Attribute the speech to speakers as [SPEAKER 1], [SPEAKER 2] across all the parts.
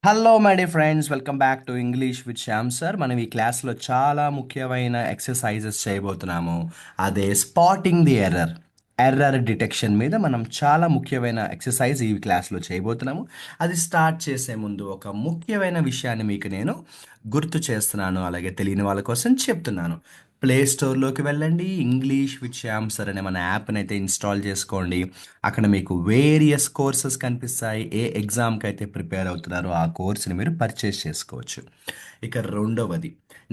[SPEAKER 1] Hello my dear friends, welcome back to English with Shyam sir. మనం ఈ క్లాస్లో చాలా ముఖ్యమైన ఎక్సర్సైజెస్ చేయబోతున్నాము. అదే స్పాటింగ్ ది ఎర్రర్ డిటెక్షన్ మీద మనం చాలా ముఖ్యమైన ఎక్సర్సైజ్ ఈ క్లాస్లో చేయబోతున్నాము. అది స్టార్ట్ చేసే ముందు ఒక ముఖ్యమైన విషయాన్ని మీకు నేను గుర్తు చేస్తున్నాను, అలాగే తెలియని వాళ్ళ కోసం చెప్తున్నాను. ప్లే స్టోర్లోకి వెళ్ళండి, ఇంగ్లీష్ విత్ శ్యామ్ సార్ అనే మన యాప్ని అయితే ఇన్స్టాల్ చేసుకోండి. అక్కడ మీకు వేరియస్ కోర్సెస్ కనిపిస్తాయి. ఏ ఎగ్జామ్కి అయితే ప్రిపేర్ అవుతున్నారో ఆ కోర్స్ని మీరు పర్చేస్ చేసుకోవచ్చు. ఇక రెండవది,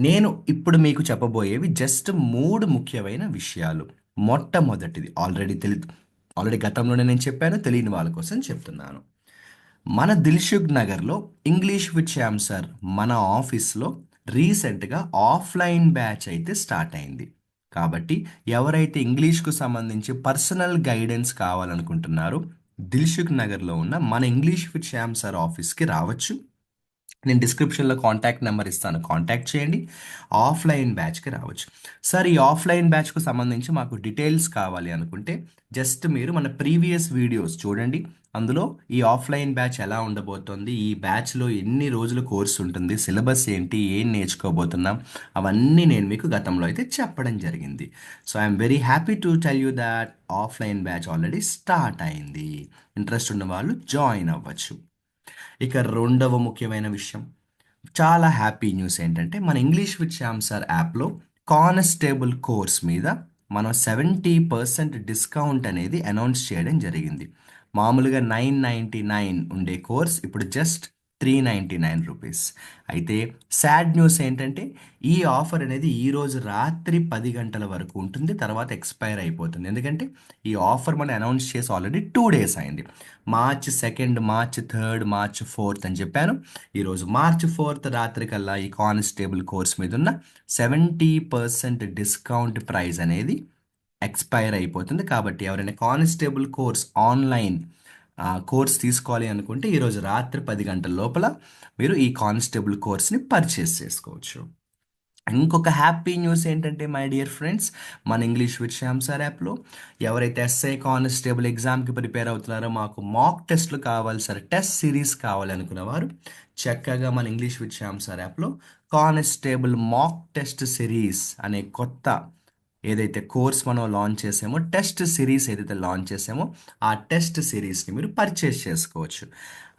[SPEAKER 1] నేను ఇప్పుడు మీకు చెప్పబోయేవి జస్ట్ మూడు ముఖ్యమైన విషయాలు. మొట్టమొదటిది ఆల్రెడీ గతంలోనే నేను చెప్పాను, తెలియని వాళ్ళ కోసం చెప్తున్నాను. మన దిల్సుఖ్ నగర్లో ఇంగ్లీష్ విత్ శ్యామ్ సార్ మన ఆఫీస్లో రీసెంట్గా ఆఫ్లైన్ బ్యాచ్ అయితే స్టార్ట్ అయింది. కాబట్టి ఎవరైతే ఇంగ్లీష్కు సంబంధించి పర్సనల్ గైడెన్స్ కావాలనుకుంటున్నారో దిల్సుఖ్ నగర్లో ఉన్న మన ఇంగ్లీష్ విత్ శ్యామ్ సార్ ఆఫీస్కి రావచ్చు. నేను డిస్క్రిప్షన్లో కాంటాక్ట్ నెంబర్ ఇస్తాను, కాంటాక్ట్ చేయండి. ఆఫ్లైన్ బ్యాచ్కి రావచ్చు. సార్, ఈ ఆఫ్లైన్ బ్యాచ్కు సంబంధించి మాకు డీటెయిల్స్ కావాలి అనుకుంటే జస్ట్ మీరు మన ప్రీవియస్ వీడియోస్ చూడండి. అందులో ఈ ఆఫ్లైన్ బ్యాచ్ ఎలా ఉండబోతోంది, ఈ బ్యాచ్లో ఎన్ని రోజుల కోర్స్ ఉంటుంది, సిలబస్ ఏంటి, ఏం నేర్చుకోబోతున్నాం, అవన్నీ నేను మీకు గతంలో అయితే చెప్పడం జరిగింది. So I'm very happy to tell you that offline batch already start అయింది. ఇంట్రెస్ట్ ఉన్న వాళ్ళు జాయిన్ అవ్వచ్చు. ఇక రెండవ ముఖ్యమైన విషయం, చాలా హ్యాపీ న్యూస్ ఏంటంటే మన ఇంగ్లీష్ విత్ శ్యామ్ సార్ యాప్లో కానిస్టేబుల్ కోర్స్ మీద మనం 70% డిస్కౌంట్ అనేది అనౌన్స్ చేయడం జరిగింది. మామూలుగా 999 ఉండే కోర్స్ ఇప్పుడు జస్ట్ 399 రూపీస్. అయితే సాడ్ న్యూస్ ఏంటంటే ఈ ఆఫర్ అనేది ఈరోజు రాత్రి 10 గంటల వరకు ఉంటుంది, తర్వాత ఎక్స్పైర్ అయిపోతుంది. ఎందుకంటే ఈ ఆఫర్ మనం అనౌన్స్ చేసి ఆల్రెడీ 2 డేస్ అయింది. March 2, March 3, March 4 అని చెప్పాను. ఈరోజు March 4 రాత్రి కల్లా ఈ కానిస్టేబుల్ కోర్స్ మీద ఉన్న 70% డిస్కౌంట్ ప్రైస్ అనేది ఎక్స్పైర్ అయిపోతుంది. కాబట్టి ఎవరైనా కానిస్టేబుల్ కోర్స్ ఆన్లైన్ కోర్స్ తీసుకోవాలి అనుకుంటే ఈరోజు రాత్రి 10 గంటల లోపల మీరు ఈ కానిస్టేబుల్ కోర్స్ని పర్చేస్ చేసుకోవచ్చు. ఇంకొక హ్యాపీ న్యూస్ ఏంటంటే మై డియర్ ఫ్రెండ్స్, మన ఇంగ్లీష్ విత్ శ్యామ్ సార్ యాప్లో ఎవరైతే ఎస్ఐ కానిస్టేబుల్ ఎగ్జామ్కి ప్రిపేర్ అవుతున్నారో మాకు మాక్ టెస్ట్లు కావాలి సార్, టెస్ట్ సిరీస్ కావాలి అనుకున్నవారు చక్కగా మన ఇంగ్లీష్ విత్ శ్యామ్ సార్ యాప్లో కానిస్టేబుల్ మాక్ టెస్ట్ సిరీస్ అనే కొత్త ఏదైతే కోర్స్ మనం లాంచ్ చేసామో, టెస్ట్ సిరీస్ ఏదైతే లాంచ్ చేసామో ఆ టెస్ట్ సిరీస్ని మీరు పర్చేస్ చేసుకోవచ్చు.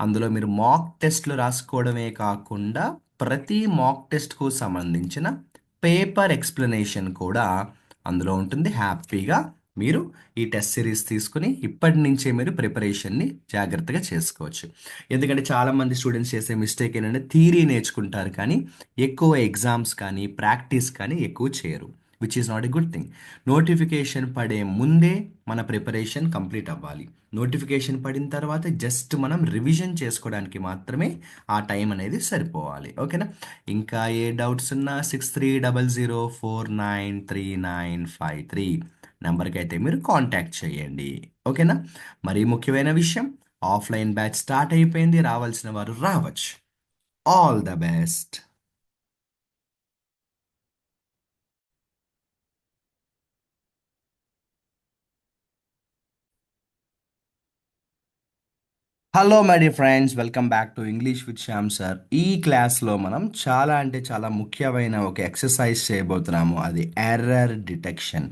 [SPEAKER 1] అందులో మీరు మాక్ టెస్ట్లు రాసుకోవడమే కాకుండా ప్రతి మాక్ టెస్ట్కు సంబంధించిన పేపర్ ఎక్స్ప్లెనేషన్ కూడా అందులో ఉంటుంది. హ్యాపీగా మీరు ఈ టెస్ట్ సిరీస్ తీసుకుని ఇప్పటి నుంచే మీరు ప్రిపరేషన్ని జాగ్రత్తగా చేసుకోవచ్చు. ఎందుకంటే చాలామంది స్టూడెంట్స్ చేసే మిస్టేక్ ఏంటంటే థియరీ నేర్చుకుంటారు కానీ ఎక్కువ ఎగ్జామ్స్ కానీ ప్రాక్టీస్ కానీ ఎక్కువ చేయరు, which is not a good thing. Notification పడే ముందే మన ప్రిపరేషన్ కంప్లీట్ అవ్వాలి. నోటిఫికేషన్ పడిన తర్వాత జస్ట్ మనం రివిజన్ చేసుకోవడానికి మాత్రమే ఆ టైం అనేది సరిపోవాలి. ఓకేనా? ఇంకా ఏ డౌట్స్ ఉన్నా 6300493953 నెంబర్కి అయితే మీరు కాంటాక్ట్ చేయండి. ఓకేనా? మరీ ముఖ్యమైన విషయం, ఆఫ్లైన్ బ్యాచ్ స్టార్ట్ అయిపోయింది, రావాల్సిన వారు రావచ్చు. All the best. Hello my dear friends, welcome back to English with Shyam sir. ఈ క్లాస్లో మనం చాలా అంటే చాలా ముఖ్యమైన ఒక ఎక్సర్సైజ్ చేయబోతున్నాము, అది ఎర్రర్ డిటెక్షన్.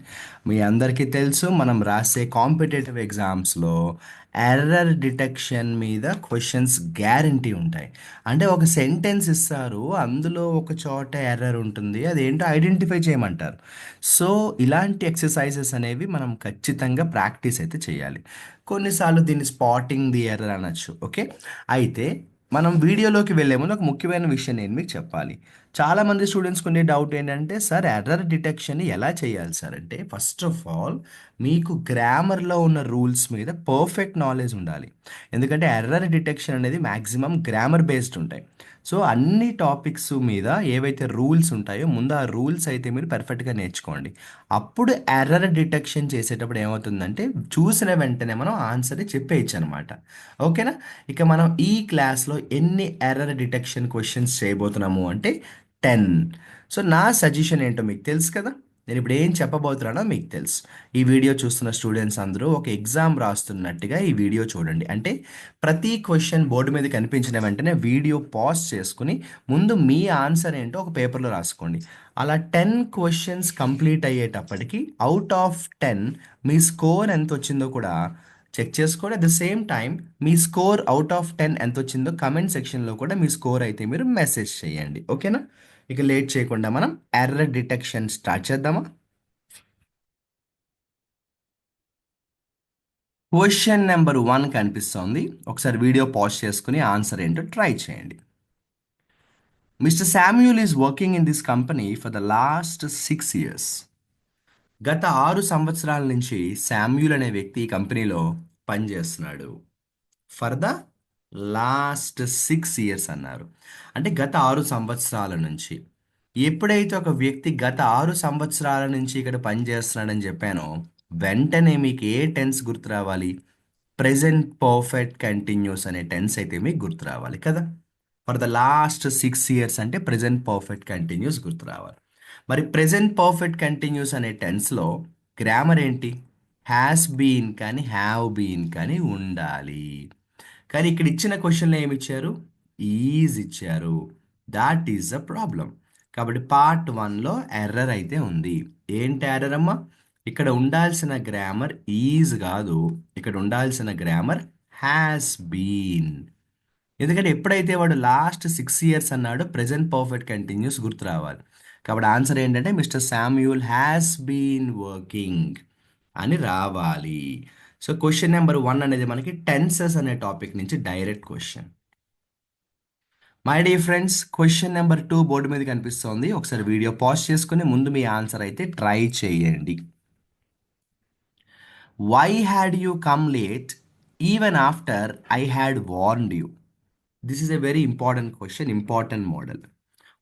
[SPEAKER 1] మీ అందరికీ తెలుసు, మనం రాసే కాంపిటేటివ్ ఎగ్జామ్స్లో ఎర్రర్ డిటెక్షన్ మీద క్వశ్చన్స్ గ్యారంటీ ఉంటాయి. అంటే ఒక సెంటెన్స్ ఇస్తారు, అందులో ఒక చోట ఎర్రర్ ఉంటుంది, అదేంటో ఐడెంటిఫై చేయమంటారు. సో ఇలాంటి ఎక్సర్సైజెస్ అనేవి మనం ఖచ్చితంగా ప్రాక్టీస్ అయితే చేయాలి. కొన్నిసార్లు దీన్ని స్పాటింగ్ ది ఎర్రర్ అనొచ్చు. ఓకే, అయితే మనం వీడియోలోకి వెళ్ళే ముందు ఒక ముఖ్యమైన విషయం నేను మీకు చెప్పాలి. చాలామంది స్టూడెంట్స్కి ఉండే డౌట్ ఏంటంటే సార్, ఎర్రర్ డిటెక్షన్ ఎలా చేయాలి సార్ అంటే, ఫస్ట్ ఆఫ్ ఆల్ మీకు గ్రామర్లో ఉన్న రూల్స్ మీద పర్ఫెక్ట్ నాలెడ్జ్ ఉండాలి. ఎందుకంటే ఎర్రర్ డిటెక్షన్ అనేది మ్యాక్సిమం గ్రామర్ బేస్డ్ ఉంటాయి. సో అన్ని టాపిక్స్ మీద ఏవైతే రూల్స్ ఉంటాయో ముందు ఆ రూల్స్ అయితే మీరు పర్ఫెక్ట్గా నేర్చుకోండి. అప్పుడు ఎర్రర్ డిటెక్షన్ చేసేటప్పుడు ఏమవుతుందంటే చూసిన వెంటనే మనం ఆన్సర్ చెప్పేయచ్చు అనమాట. ఓకేనా? ఇక మనం ఈ క్లాస్లో ఎన్ని ఎర్రర్ డిటెక్షన్ క్వశ్చన్స్ చేయబోతున్నాము అంటే 10. సో నా సజెషన్ ఏంటో మీకు తెలుసు కదా, నేను ఇప్పుడు ఏం చెప్పబోతున్నానో మీకు తెలుసు. ఈ వీడియో చూస్తున్న స్టూడెంట్స్ అందరూ ఒక ఎగ్జామ్ రాస్తున్నట్టుగా ఈ వీడియో చూడండి. అంటే ప్రతి క్వశ్చన్ బోర్డు మీద కనిపించిన వెంటనే వీడియో పాజ్ చేసుకుని ముందు మీ ఆన్సర్ ఏంటో ఒక పేపర్లో రాసుకోండి. అలా 10 క్వశ్చన్స్ కంప్లీట్ అయ్యేటప్పటికి అవుట్ ఆఫ్ 10 మీ స్కోర్ ఎంత వచ్చిందో కూడా చెక్ చేసుకోండి. At the same time me score out of 10 ఎంత వచ్చిందో కమెంట్ సెక్షన్లో కూడా మీ స్కోర్ అయితే మీరు మెసేజ్ చేయండి. ఓకేనా? ఇక లేట్ చేయకుండా మనం ఎర్రర్ డిటెక్షన్ స్టార్ట్ చేద్దామా? క్వశ్చన్ నెంబర్ 1 కనిపిస్తోంది. ఒకసారి వీడియో పాజ్ చేసుకుని ఆన్సర్ ఏంటో ట్రై చేయండి. Mister Samuel is working in this company for the last 6 years. గత 6 సంవత్సరాల నుంచి శామ్యూల్ అనే వ్యక్తి ఈ కంపెనీలో పనిచేస్తున్నాడు. ఫర్ ద లాస్ట్ 6 years అన్నారు. అంటే గత 6 సంవత్సరాల నుంచి. ఎప్పుడైతే ఒక వ్యక్తి గత 6 సంవత్సరాల నుంచి ఇక్కడ పనిచేస్తున్నాడని చెప్పానో వెంటనే మీకు ఏ టెన్స్ గుర్తు రావాలి? ప్రెజెంట్ పర్ఫెక్ట్ కంటిన్యూస్ అనే టెన్స్ అయితే మీకు గుర్తు రావాలి కదా. ఫర్ ద లాస్ట్ 6 years అంటే ప్రెజెంట్ పర్ఫెక్ట్ కంటిన్యూస్ గుర్తు రావాలి. మరి ప్రెజెంట్ పర్ఫెక్ట్ కంటిన్యూస్ అనే టెన్స్లో గ్రామర్ ఏంటి? హ్యాస్ బీన్ కానీ హ్యావ్ బీన్ కానీ ఉండాలి. కానీ ఇక్కడ ఇచ్చిన క్వశ్చన్లో ఏమి ఇచ్చారు? ఈజ్ ఇచ్చారు. That is a problem. కాబట్టి పార్ట్ 1లో ఎర్రర్ అయితే ఉంది. ఏంటి ఎర్రర్ అమ్మా? ఇక్కడ ఉండాల్సిన గ్రామర్ ఈజ్ కాదు, ఇక్కడ ఉండాల్సిన గ్రామర్ హ్యాస్ బీన్. ఎందుకంటే ఎప్పుడైతే వాడు లాస్ట్ 6 years అన్నాడో ప్రెజెంట్ పర్ఫెక్ట్ కంటిన్యూస్ గుర్తు రావాలి. కాబట్టి ఆన్సర్ ఏంటంటే mister Samuel has been working అని రావాలి. సో క్వశ్చన్ నెంబర్ 1 అనేది మనకి టెన్సెస్ అనే టాపిక్ నుంచి direct question. My dear friends, question number 2 board మీద కనిపిస్తోంది. ఒకసారి వీడియో పాజ్ చేసుకుని ముందు మీ ఆన్సర్ అయితే ట్రై చేయండి. Why had you come late even after I had warned you? This is a very important question, important model.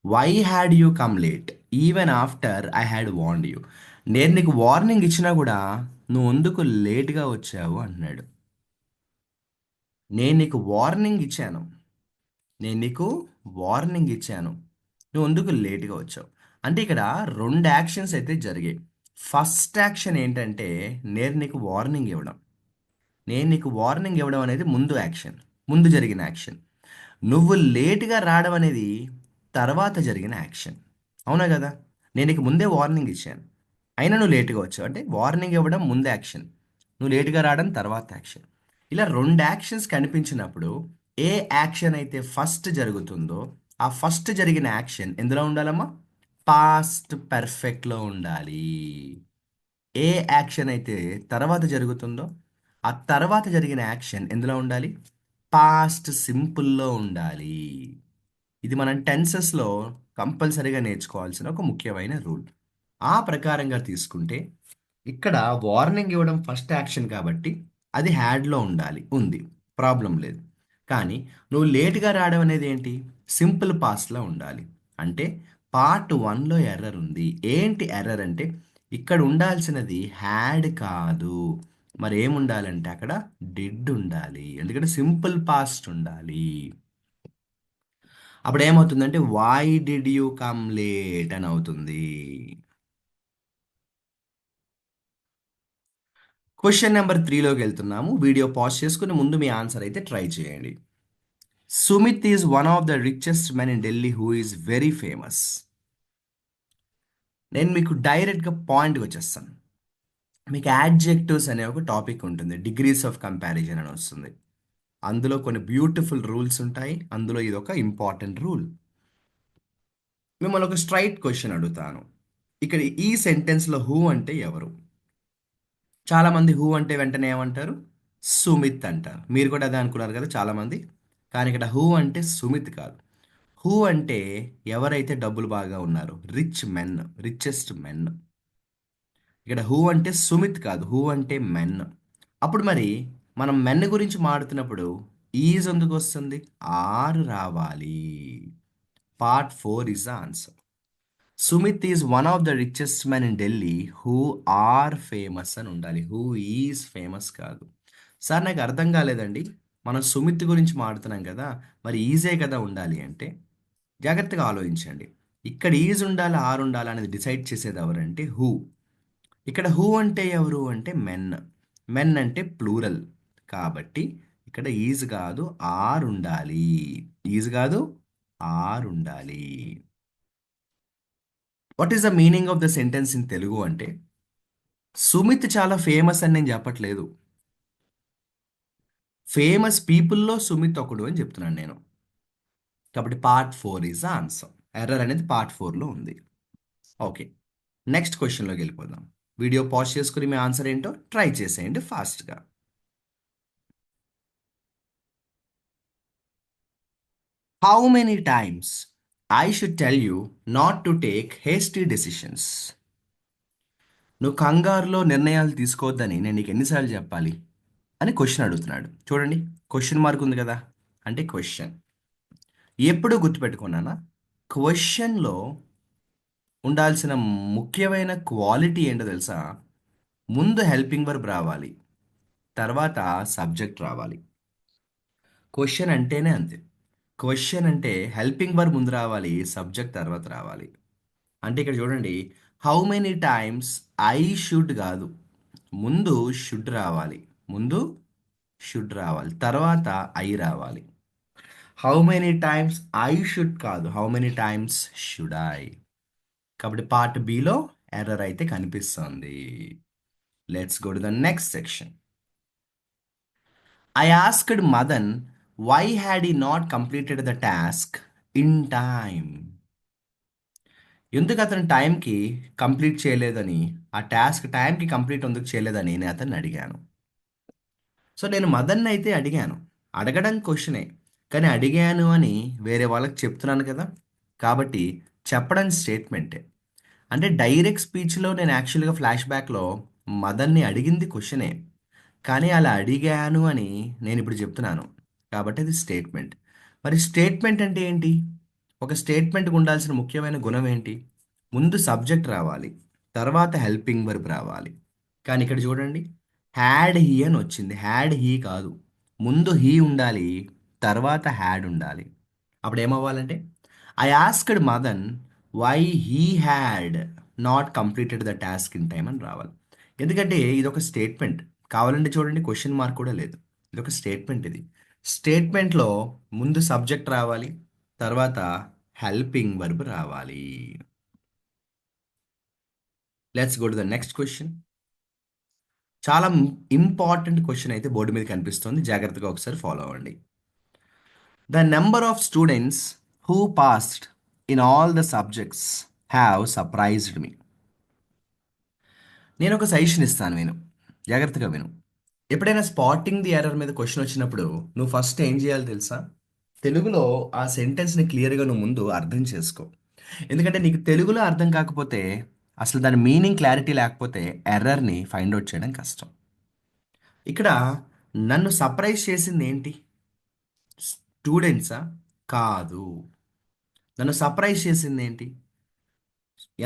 [SPEAKER 1] Why had you come late even after I had warned you? నేను నీకు warning ఇచ్చినా కూడా నువ్వు ఎందుకు లేట్గా వచ్చావు అంటున్నాడు. నేను నీకు వార్నింగ్ ఇచ్చాను, నేను నీకు వార్నింగ్ ఇచ్చాను, నువ్వు ఎందుకు లేట్గా వచ్చావు? అంటే ఇక్కడ 2 యాక్షన్స్ అయితే జరిగాయి. ఫస్ట్ యాక్షన్ ఏంటంటే నేను నీకు వార్నింగ్ ఇవ్వడం. నేను నీకు వార్నింగ్ ఇవ్వడం అనేది ముందు యాక్షన్, ముందు జరిగిన యాక్షన్. నువ్వు లేట్గా రావడం అనేది తర్వాత జరిగిన యాక్షన్. అవునా కదా? నేను నీకు ముందే వార్నింగ్ ఇచ్చాను, అయినా నువ్వు లేట్గా వచ్చావు. అంటే వార్నింగ్ ఇవ్వడం ముందు యాక్షన్, నువ్వు లేట్గా రావడం తర్వాత యాక్షన్. ఇలా 2 యాక్షన్స్ కనిపించినప్పుడు ఏ యాక్షన్ అయితే ఫస్ట్ జరుగుతుందో ఆ ఫస్ట్ జరిగిన యాక్షన్ ఎందులో ఉండాలమ్మా? పాస్ట్ పర్ఫెక్ట్లో ఉండాలి. ఏ యాక్షన్ అయితే తర్వాత జరుగుతుందో ఆ తర్వాత జరిగిన యాక్షన్ ఎందులో ఉండాలి? పాస్ట్ సింపుల్లో ఉండాలి. ఇది మనం టెన్సెస్లో కంపల్సరీగా నేర్చుకోవాల్సిన ఒక ముఖ్యమైన రూల్. ఆ ప్రకారంగా తీసుకుంటే ఇక్కడ వార్నింగ్ ఇవ్వడం ఫస్ట్ యాక్షన్ కాబట్టి అది హ్యాడ్లో ఉండాలి, ఉంది, ప్రాబ్లం లేదు. కానీ నువ్వు లేట్గా రావడం అనేది ఏంటి? సింపుల్ పాస్ట్లో ఉండాలి. అంటే పార్ట్ 1లో ఎర్రర్ ఉంది. ఏంటి ఎర్రర్ అంటే ఇక్కడ ఉండాల్సినది హ్యాడ్ కాదు, మరి ఏముండాలంటే అక్కడ డిడ్ ఉండాలి. ఎందుకంటే సింపుల్ పాస్ట్ ఉండాలి. అప్పుడు ఏమవుతుందంటే why did you come late అని అవుతుంది. క్వశ్చన్ నెంబర్ 3లోకి వెళ్తున్నాము. వీడియో పాజ్ చేసుకుని ముందు మీ ఆన్సర్ అయితే ట్రై చేయండి. Sumit is one of the richest men in Delhi who is very famous. నేను మీకు డైరెక్ట్గా పాయింట్కి వచ్చేస్తాను. మీకు యాడ్జెక్టివ్స్ అనే ఒక టాపిక్ ఉంటుంది, డిగ్రీస్ ఆఫ్ కంపారిజన్ అని వస్తుంది. అందులో కొన్ని బ్యూటిఫుల్ రూల్స్ ఉంటాయి, అందులో ఇది ఒక ఇంపార్టెంట్ రూల్. మిమ్మల్ని ఒక స్ట్రైట్ క్వశ్చన్ అడుగుతాను. ఇక్కడ ఈ సెంటెన్స్లో హూ అంటే ఎవరు? చాలామంది హూ అంటే వెంటనే ఏమంటారు? సుమిత్ అంటారు. మీరు కూడా అదే అనుకున్నారు కదా చాలామంది. కానీ ఇక్కడ హూ అంటే సుమిత్ కాదు. హూ అంటే ఎవరైతే డబ్బులు బాగా ఉన్నారో, రిచ్ మెన్, రిచెస్ట్ మెన్. ఇక్కడ హూ అంటే సుమిత్ కాదు, హూ అంటే మెన్. అప్పుడు మరి మనం మెన్ గురించి మాడుతున్నప్పుడు ఈజ్ ఎందుకు వస్తుంది? ఆర్ రావాలి. Part 4 is the answer. Sumit is one of the richest men in Delhi who are famous అని ఉండాలి, హూ ఈజ్ ఫేమస్ కాదు. సార్ నాకు అర్థం కాలేదండి, మనం సుమిత్ గురించి మాడుతున్నాం కదా, మరి ఈజే కదా ఉండాలి అంటే జాగ్రత్తగా ఆలోచించండి. ఇక్కడ ఈజ్ ఉండాలి ఆర్ ఉండాలి అనేది డిసైడ్ చేసేది ఎవరంటే హూ. ఇక్కడ హూ అంటే ఎవరు అంటే మెన్. మెన్ అంటే ప్లూరల్. కాబట్టి ఇక్కడ ఈజ్ కాదు ఆర్ ఉండాలి. ఈజ్ కాదు ఆర్ ఉండాలి. What is the meaning of the sentence in Telugu అంటే సుమిత్ చాలా ఫేమస్ అని నేను చెప్పట్లేదు. ఫేమస్ పీపుల్లో సుమిత్ ఒకడు అని చెప్తున్నాను నేను. కాబట్టి part four is the answer. Error అనేది పార్ట్ ఫోర్లో ఉంది. ఓకే, నెక్స్ట్ క్వశ్చన్లోకి వెళ్ళిపోదాం. వీడియో పాజ్ చేసుకుని మీ ఆన్సర్ ఏంటో ట్రై చేసేయండి ఫాస్ట్గా. How many times I should tell you not to take hasty decisions? నువ్వు కంగారులో నిర్ణయాలు తీసుకోవద్దని నేను నీకు ఎన్నిసార్లు చెప్పాలి అని క్వశ్చన్ అడుగుతున్నాడు. చూడండి, క్వశ్చన్ మార్క్ ఉంది కదా, అంటే క్వశ్చన్. ఎప్పుడూ గుర్తుపెట్టుకున్నానా, క్వశ్చన్లో ఉండాల్సిన ముఖ్యమైన క్వాలిటీ ఏంటో తెలుసా? ముందు హెల్పింగ్ వర్బ్ రావాలి, తర్వాత సబ్జెక్ట్ రావాలి. క్వశ్చన్ అంటేనే అంతే. క్వశ్చన్ అంటే హెల్పింగ్ వర్బ్ ముందు రావాలి, సబ్జెక్ట్ తర్వాత రావాలి. అంటే ఇక్కడ చూడండి, how many times I should కాదు, ముందు షుడ్ రావాలి. ముందు షుడ్ రావాలి, తర్వాత ఐ రావాలి. How many times I should కాదు, how many times should I. కాబట్టి పార్ట్ బిలో ఎర్రర్ అయితే కనిపిస్తుంది. Let's go to the next section. I asked Madan why had he not completed the task in time? ఎందుకు అతను టైంకి complete చేయలేదని, ఆ task టైంకి కంప్లీట్ ఎందుకు చేయలేదని నేను అతన్ని అడిగాను. సో నేను మదన్ని అయితే అడిగాను. అడగడం క్వశ్చనే, కానీ అడిగాను అని వేరే వాళ్ళకి చెప్తున్నాను కదా. కాబట్టి చెప్పడం స్టేట్మెంటే. అంటే డైరెక్ట్ స్పీచ్లో నేను యాక్చువల్గా ఫ్లాష్ బ్యాక్లో మదన్ని అడిగింది క్వశ్చనే, కానీ అలా అడిగాను అని నేను ఇప్పుడు చెప్తున్నాను. కాబట్టి అది స్టేట్మెంట్. మరి స్టేట్మెంట్ అంటే ఏంటి? ఒక స్టేట్మెంట్కి ఉండాల్సిన ముఖ్యమైన గుణం ఏంటి? ముందు సబ్జెక్ట్ రావాలి, తర్వాత హెల్పింగ్ వర్బ్ రావాలి. కానీ ఇక్కడ చూడండి, హ్యాడ్ హీ అని వచ్చింది. హ్యాడ్ హీ కాదు, ముందు హీ ఉండాలి, తర్వాత హ్యాడ్ ఉండాలి. అప్పుడు ఏమవ్వాలంటే I asked Madan why he had not completed the task in time అని రావాలి. ఎందుకంటే ఇది ఒక స్టేట్మెంట్. కావాలంటే చూడండి, క్వశ్చన్ మార్క్ కూడా లేదు. ఇది ఒక స్టేట్మెంట్. ఇది స్టేట్మెంట్లో ముందు సబ్జెక్ట్ రావాలి, తర్వాత హెల్పింగ్ వర్బ్ రావాలి. Let's go to the next question. చాలా ఇంపార్టెంట్ క్వశ్చన్ అయితే బోర్డు మీద కనిపిస్తుంది, జాగ్రత్తగా ఒకసారి ఫాలో అవ్వండి. The number of students who passed in all the subjects have surprised me. నేను ఒక సజెషన్ ఇస్తాను, విను, జాగ్రత్తగా విను. ఎప్పుడైనా స్పాటింగ్ ది ఎర్రర్ మీద క్వశ్చన్ వచ్చినప్పుడు నువ్వు ఫస్ట్ ఏం చేయాలి తెలుసా? తెలుగులో ఆ సెంటెన్స్ని క్లియర్గా నువ్వు ముందు అర్థం చేసుకో. ఎందుకంటే నీకు తెలుగులో అర్థం కాకపోతే, అసలు దాని మీనింగ్ క్లారిటీ లేకపోతే ఎర్రర్ని ఫైండ్ అవుట్ చేయడం కష్టం. ఇక్కడ నన్ను సర్ప్రైజ్ చేసింది ఏంటి? స్టూడెంట్సా? కాదు. నన్ను సర్ప్రైజ్ చేసింది ఏంటి?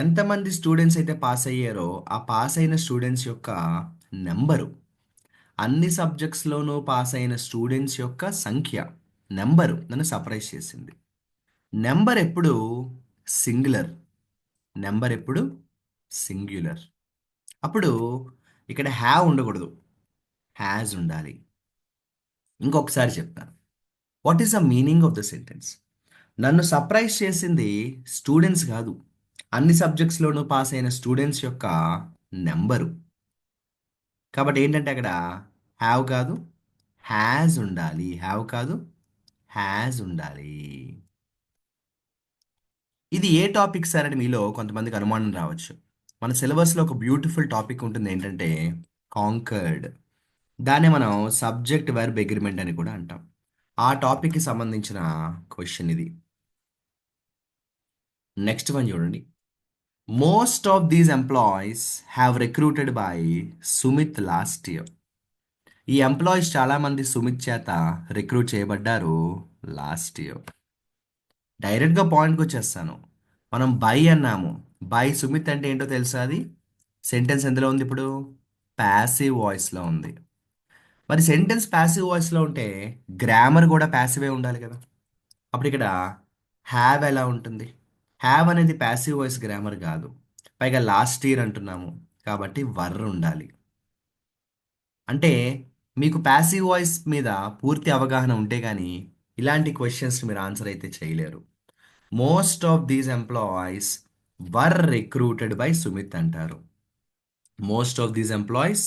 [SPEAKER 1] ఎంతమంది స్టూడెంట్స్ అయితే పాస్ అయ్యారో ఆ పాస్ అయిన స్టూడెంట్స్ యొక్క నెంబరు. అన్ని సబ్జెక్ట్స్లోనూ పాస్ అయిన స్టూడెంట్స్ యొక్క సంఖ్య, నెంబరు నన్ను సర్ప్రైజ్ చేసింది. నెంబర్ ఎప్పుడు సింగులర్, నెంబర్ ఎప్పుడు సింగ్యులర్. అప్పుడు ఇక్కడ హ్యావ్ ఉండకూడదు, హ్యాజ్ ఉండాలి. ఇంకొకసారి చెప్తాను. What is the meaning of the sentence? నన్ను సర్ప్రైజ్ చేసింది స్టూడెంట్స్ కాదు, అన్ని సబ్జెక్ట్స్లోనూ పాస్ అయిన స్టూడెంట్స్ యొక్క నెంబరు. కాబట్టి ఏంటంటే అక్కడ హ్యావ్ కాదు హ్యాజ్ ఉండాలి, హ్యావ్ కాదు హ్యాజ్ ఉండాలి. ఇది ఏ టాపిక్ సార్ అని మీలో కొంతమందికి అనుమానం రావచ్చు. మన సిలబస్లో ఒక బ్యూటిఫుల్ టాపిక్ ఉంటుంది, ఏంటంటే కాంకర్డ్. దాన్ని మనం సబ్జెక్ట్ వర్బ్ అగ్రిమెంట్ అని కూడా అంటాం. ఆ టాపిక్కి సంబంధించిన క్వశ్చన్ ఇది. నెక్స్ట్ వన్ చూడండి. Most of these employees have recruited by Sumit last year. ఈ ఎంప్లాయీస్ చాలామంది సుమిత్ చేత రిక్రూట్ చేయబడ్డారు లాస్ట్ ఇయర్. డైరెక్ట్గా పాయింట్కి వచ్చేస్తాను. మనం బై అన్నాము. బై సుమిత్ అంటే ఏంటో తెలుసా? అది సెంటెన్స్ ఎందులో ఉంది ఇప్పుడు? ప్యాసివ్ వాయిస్లో ఉంది. మరి సెంటెన్స్ ప్యాసివ్ వాయిస్లో ఉంటే గ్రామర్ కూడా ప్యాసివే ఉండాలి కదా. అప్పుడు ఇక్కడ హ్యావ్ ఎలా ఉంటుంది? హ్యావ్ అనేది ప్యాసివ్ వాయిస్ గ్రామర్ కాదు. పైగా లాస్ట్ ఇయర్ అంటున్నాము. కాబట్టి వర్ ఉండాలి. అంటే మీకు ప్యాసివ్ వాయిస్ మీద పూర్తి అవగాహన ఉంటే కానీ ఇలాంటి క్వశ్చన్స్ మీరు ఆన్సర్ అయితే చేయలేరు. Most of these employees were recruited by Sumit అంటారు. Most of these employees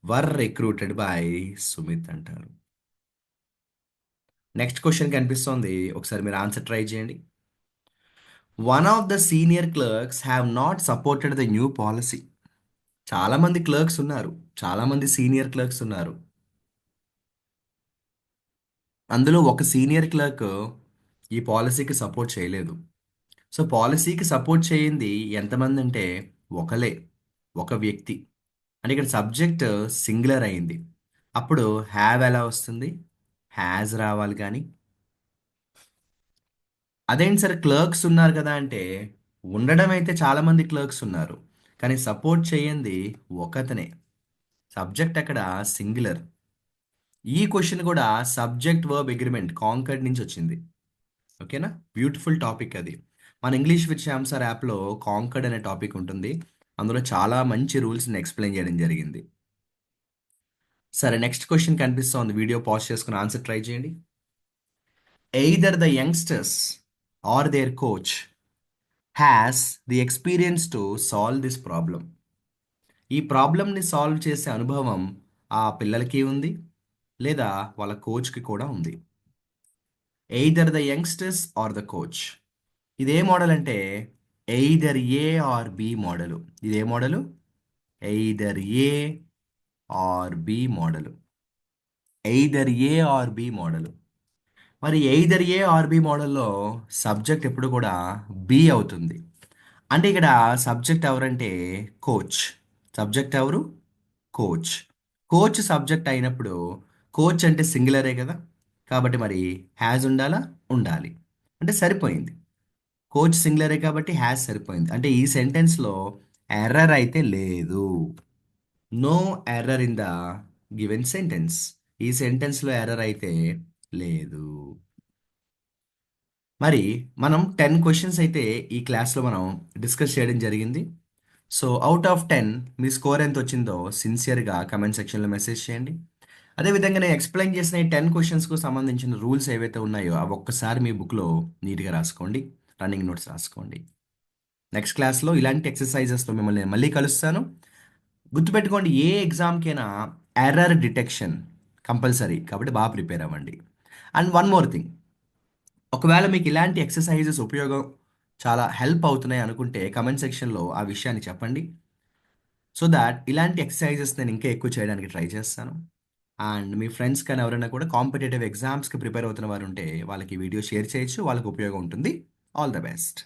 [SPEAKER 1] were recruited by Sumit అంటారు. నెక్స్ట్ క్వశ్చన్ కనిపిస్తోంది, ఒకసారి మీరు ఆన్సర్ ట్రై చేయండి. One of the senior clerks have not supported the new policy. చాలా మంది క్లర్క్స్ ఉన్నారు, చాలా మంది సీనియర్ క్లర్క్స్ ఉన్నారు. అందులో ఒక సీనియర్ క్లర్క్ ఈ పాలసీకి సపోర్ట్ చేయలేదు. సో పాలసీకి సపోర్ట్ చేయింది ఎంతమంది అంటే ఒకలే, ఒక వ్యక్తి. అంటే ఇక్కడ సబ్జెక్ట్ సింగులర్ అయింది. అప్పుడు హ్యావ్ ఎలా వస్తుంది? హ్యాజ్ రావాలి. కానీ అదేంటి సార్ క్లర్క్స్ ఉన్నారు కదా అంటే, ఉండడం అయితే చాలా మంది క్లర్క్స్ ఉన్నారు, కానీ సపోర్ట్ చేయండి ఒకతనే. సబ్జెక్ట్ అక్కడ సింగులర్. ఈ క్వశ్చన్ కూడా సబ్జెక్ట్ వర్బ్ అగ్రిమెంట్ కాంకర్డ్ నుంచి వచ్చింది. ఓకేనా? బ్యూటిఫుల్ టాపిక్ అది. మన ఇంగ్లీష్ విత్ శ్యామ్ సార్ యాప్లో కాంకర్డ్ అనే టాపిక్ ఉంటుంది. అందులో చాలా మంచి రూల్స్ని ఎక్స్ప్లెయిన్ చేయడం జరిగింది. సరే, నెక్స్ట్ క్వశ్చన్ కనిపిస్తోంది. వీడియో పాజ్ చేసుకుని ఆన్సర్ ట్రై చేయండి. Either the youngsters or their coach has the experience to solve this problem. ఈ ప్రాబ్లమ్ని సాల్వ్ చేసే అనుభవం ఆ పిల్లలకి ఉంది, లేదా వాళ్ళ కోచ్కి కూడా ఉంది. Either the youngsters or the coach. ఇదే మోడల్ అంటే either A or B model. ఇదే model either A or B model. Either A or B model. మరి ఎయిదర్ ఏ ఆర్ బి మోడల్లో సబ్జెక్ట్ ఎప్పుడు కూడా బి అవుతుంది. అంటే ఇక్కడ సబ్జెక్ట్ ఎవరంటే కోచ్. సబ్జెక్ట్ ఎవరు? కోచ్. కోచ్ సబ్జెక్ట్ అయినప్పుడు కోచ్ అంటే సింగులరే కదా, కాబట్టి మరి హ్యాజ్ ఉండాలా? ఉండాలి. అంటే సరిపోయింది. కోచ్ సింగులరే కాబట్టి హ్యాజ్ సరిపోయింది. అంటే ఈ సెంటెన్స్లో ఎర్రర్ అయితే లేదు. No error in the given sentence. ఈ సెంటెన్స్లో ఎర్రర్ అయితే లేదు. మరి మనం 10 క్వశ్చన్స్ అయితే ఈ క్లాస్లో మనం డిస్కస్ చేయడం జరిగింది. So out of 10 me score ఎంత వచ్చిందో సిన్సియర్గా కమెంట్ సెక్షన్లో మెసేజ్ చేయండి. అదేవిధంగా నేను ఎక్స్ప్లెయిన్ చేసిన ఈ 10 క్వశ్చన్స్కు సంబంధించిన రూల్స్ ఏవైతే ఉన్నాయో అవి ఒక్కసారి మీ బుక్లో నీట్గా రాసుకోండి, రన్నింగ్ నోట్స్ రాసుకోండి. నెక్స్ట్ క్లాస్లో ఇలాంటి ఎక్సర్సైజెస్తో మిమ్మల్ని నేను మళ్ళీ కలుస్తాను. గుర్తుపెట్టుకోండి, ఏ ఎగ్జామ్కైనా ఎర్రర్ డిటెక్షన్ కంపల్సరీ, కాబట్టి బాగా ప్రిపేర్ అవ్వండి. అండ్ వన్ మోర్ థింగ్, ఒకవేళ మీకు ఇలాంటి ఎక్సర్సైజెస్ ఉపయోగం చాలా హెల్ప్ అవుతున్నాయి అనుకుంటే కమెంట్ సెక్షన్లో ఆ విషయాన్ని చెప్పండి. సో దాట్ ఇలాంటి ఎక్సర్సైజెస్ నేను ఇంకా ఎక్కువ చేయడానికి ట్రై చేస్తాను. అండ్ మీ ఫ్రెండ్స్ కానీ ఎవరైనా కూడా కాంపిటేటివ్ ఎగ్జామ్స్కి ప్రిపేర్ అవుతున్న వారు ఉంటే వాళ్ళకి ఈ వీడియో షేర్ చేయొచ్చు, వాళ్ళకి ఉపయోగం ఉంటుంది. All the best.